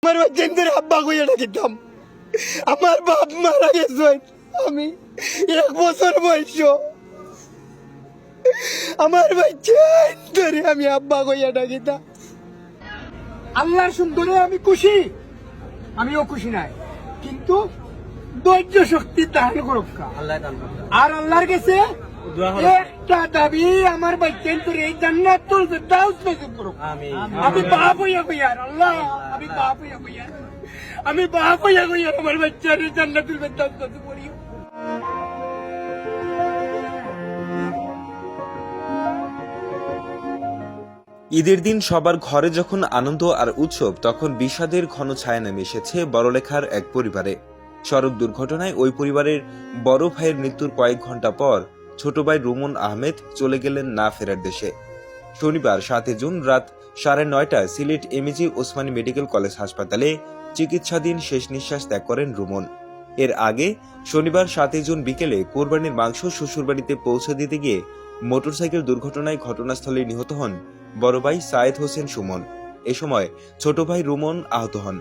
আমার বাচ্চাদের আব্বা কইয়া ডাকিতাম। আমার বাপ মারা গেছে, আমি 1 বছর বয়স। আমার বাচ্চা ধরে আমি আব্বা কইয়া ডাকিতাম। আল্লাহর সুন্দরে আমি খুশি, আমিও খুশি নাই, কিন্তু ধৈর্য শক্তি দান করুক। আর আল্লাহর কাছে একটা দাবি, আমার বাচ্চাদের এই জান্নাতুল ফেরদাউস নসিব করুক। আমি বাপ হইয়া কইয়া আল্লাহ, আমি বাপ হইয়া কইয়া, আমি বাপ হইয়া কইয়া আমার বাচ্চার জান্নাতুল ফেরদাউস নসিব করিও। ঈদের দিন সবার ঘরে যখন আনন্দ আর উৎসব, তখন বিষাদের ঘন ছায়া নেমে এসেছে বড়লেখার এক পরিবারে। সড়ক দুর্ঘটনায় ওই পরিবারের বড় ভাইয়ের মৃত্যুর কয়েক ঘন্টা পর ছোট ভাই রুমন আহমেদ চলে গেলেন না ফেরার দেশে। শনিবার 7 জুন রাত 9:30টায় Sylhet MAG Osmani medical college হাসপাতালে চিকিৎসাধীন শেষ নিঃশ্বাস ত্যাগ করেন রুমন। এর আগে শনিবার 7 জুন বিকেলে কোরবানির মাংস শ্বশুরবাড়িতে পৌঁছে দিতে গিয়ে মোটরসাইকেল দুর্ঘটনায় ঘটনাস্থলে নিহত হন বড় ভাই সায়েদ হোসেন সুমন। এ সময় ছোট ভাই রুমন আহত হন।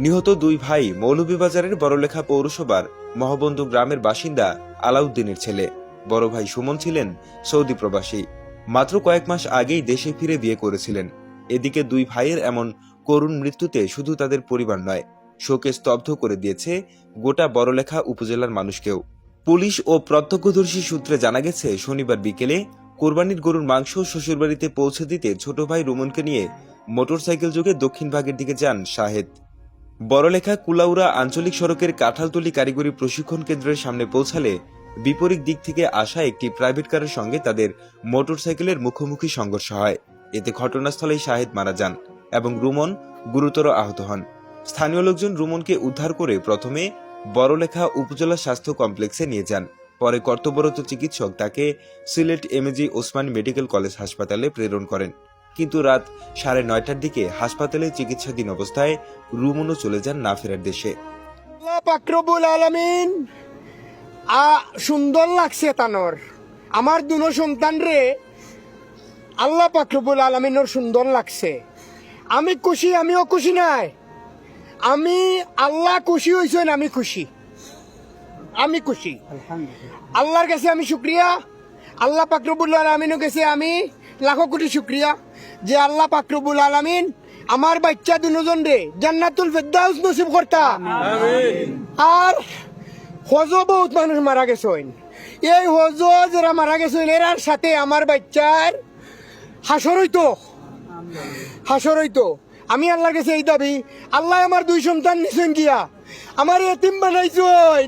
নিহত 2 ভাই মৌলভীবাজারের বড়লেখা পৌরসভার মহবন্ধু গ্রামের বাসিন্দা আলাউদ্দিনের ছেলে। বড় ভাই সুমন ছিলেন সৌদি প্রবাসী, মাত্র কয়েক মাস আগেই দেশে ফিরে বিয়ে করেছিলেন। এদিকে 2 ভাইয়ের এমন করুণ মৃত্যুতে শুধু তাদের পরিবার নয়, শোকে স্তব্ধ করে দিয়েছে গোটা বড়লেখা উপজেলার মানুষকেও। পুলিশ ও প্রত্যক্ষদর্শী সূত্রে জানা গেছে, শনিবার বিকেলে কোরবানির গরুর মাংস শ্বশুরবাড়িতে পৌঁছে দিতে ছোট ভাই রুমনকে নিয়ে মোটরসাইকেল যোগে দক্ষিণ ভাগের দিকে যান শাহেদ। বড়লেখা কুলাউড়া আঞ্চলিক সড়কের কাঁঠালতলী কারিগরি প্রশিক্ষণ কেন্দ্রের সামনে পৌঁছালে বিপরীত দিক থেকে আসা একটি প্রাইভেট কারের সঙ্গে তাদের মোটরসাইকেলের মুখোমুখি সংঘর্ষ হয়। এতে ঘটনাস্থলেই শাহেদ মারা যান এবং রুমন গুরুতর আহত হন। স্থানীয় লোকজন রুমনকে উদ্ধার করে প্রথমে বড়লেখা উপজেলা স্বাস্থ্য কমপ্লেক্সে নিয়ে যান। পরে কর্তব্যরত চিকিৎসক তাকে Sylhet MAG Osmani medical college হাসপাতালে প্রেরণ করেন, কিন্তু রাত 9:30টার দিকে হাসপাতালে চিকিৎসাধীন অবস্থায় রুমনও চলে যান না ফেরার দেশে। আল্লাহ পাক রব্বুল আলামিন সুন্দর লাগছে তানোর, আমার দুনো সন্তান রে আল্লাহ পাক রব্বুল আলামিনের সুন্দর লাগছে। আমি খুশি, আমিও খুশি নাই, আমি আল্লাহ খুশি হয়েছেন, আমি খুশি, আমি খুশি। আল্লাহর কাছে আমি শুক্রিয়া, আল্লাহ পাক রব্বুল আলামিনের কাছে আমি লাখো কোটি শুক্রিয়া যে আল্লাহ পাক রব্বুল আলামিন আমার বাচ্চা দুজন রে জান্নাতুল ফেরদাউস নসিব করতা। আর হজ বহুত মানুষ মারা গেছেন, এই হজ যারা মারা গেছেন এরার সাথে আমার বাচ্চার হাসর হইতো, হাসর হইতো। আমি আল্লাহর কাছে এই দাবি, আল্লাহ আমার 2 সন্তান নিছেন গিয়া আমার এতিম বানাইছেন,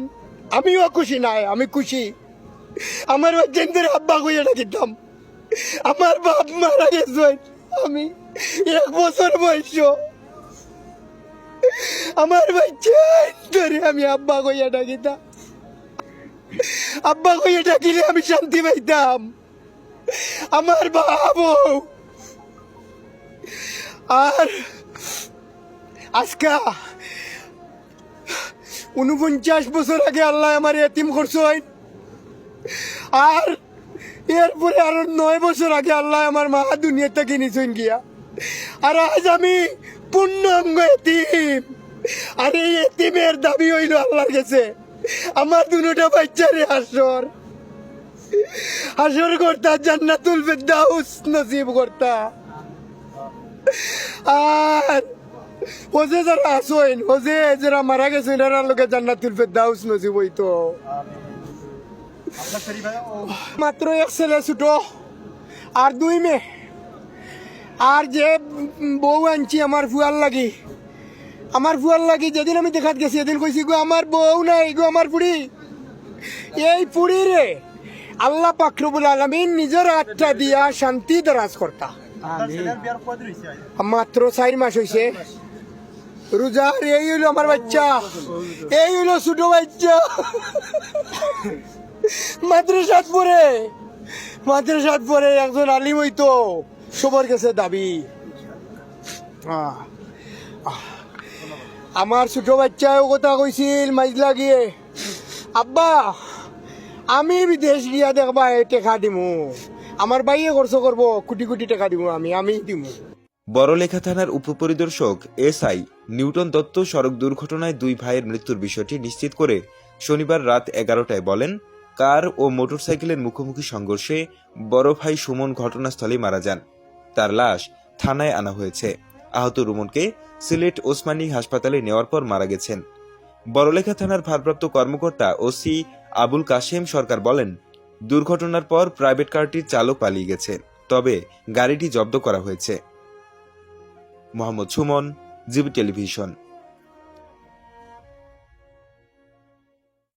আমিও খুশি নাই, আমি খুশি। আমার বাচ্চাদের আব্বা কইয়া ডাকিতাম। আমার বাপ মারা গেছেন, আমি 1 বছর বয়স। আমার বাচ্চা ধরে আমি আব্বা কইয়া ডাকিতাম। আব্বা কইয়া ডাকিলে আমি শান্তি পাইতাম। আমার বাবু আর আজকা 49 বছর আগে আল্লাহ আমার এতিম করছেন, আর এরপরে আরো 9 বছর আগে আল্লাহ আমার মা দুনিয়া থেকে নিছেন গিয়া, আর আজ আমি পূর্ণাঙ্গ এতিম। আর এই এতিমের দাবি হইল আল্লাহর কাছে আমার দুটা বাচ্চারে হাসর, হাসর করতা, জান্নাতুল ফেরদাউস নসিব করতা। আর হজে যারা আসেন, হজে যারা মারা গেছেন এরার লোকে জান্নাতুল ফেরদাউস নসিব হইতো। মাত্র 1 ছেলে ছোট আর 2 মেয়ে, আর যে বউ আনছি আমার ফুয়ার লাগি, আমার ফুয়ার লাগি যেদিন আমি দেখাত গেছি এদিন কইছি গো আমার বউ নাই গো, আমার পুড়ি, এই পুড়ি রে আল্লাহ পাক রব্বুল আলামিন নিজের আত্মা দিয়া শান্তি দরাজ করতা। মাত্র 4 মাস হইছে রোজার, এই হইলো আমার বাচ্চা, এই হইলো ছোট বাচ্চা। মাদ্রাসাত পড়ে, মাদ্রাসাত পড়ে একজন আলিম হইতো, সবার কাছে দাবি। আমার ছোট বাচ্চাও কথা কইছিল মাইজলা গিয়ে, আব্বা আমি বিদেশ গিয়া দেখবা টেকা দিমু, আমার বাইয়ে খরচ করবো, কোটি কোটি টাকা দিমু, আমি দিমু। বড়লেখা থানার উপপরিদর্শক এসআই নিউটন দত্ত সড়ক দুর্ঘটনায় 2 ভাইয়ের মৃত্যুর বিষয়টি নিশ্চিত করে শনিবার রাত 11টায় বলেন, কার ও মোটরসাইকেলের মুখোমুখি সংঘর্ষে বড় ভাই সুমন ঘটনাস্থলেই মারা যান। তার লাশ থানায় আনা হয়েছে। আহত রুমনকে সিলেট ওসমানী হাসপাতালে নেওয়ার পর মারা গেছেন। বড়লেখা থানার ভারপ্রাপ্ত কর্মকর্তা ওসি আবুল কাশেম সরকার বলেন, দুর্ঘটনার পর প্রাইভেট কারটির চালক পালিয়ে গেছে, তবে গাড়িটি জব্দ করা হয়েছে। Mohammad Suman, GB television.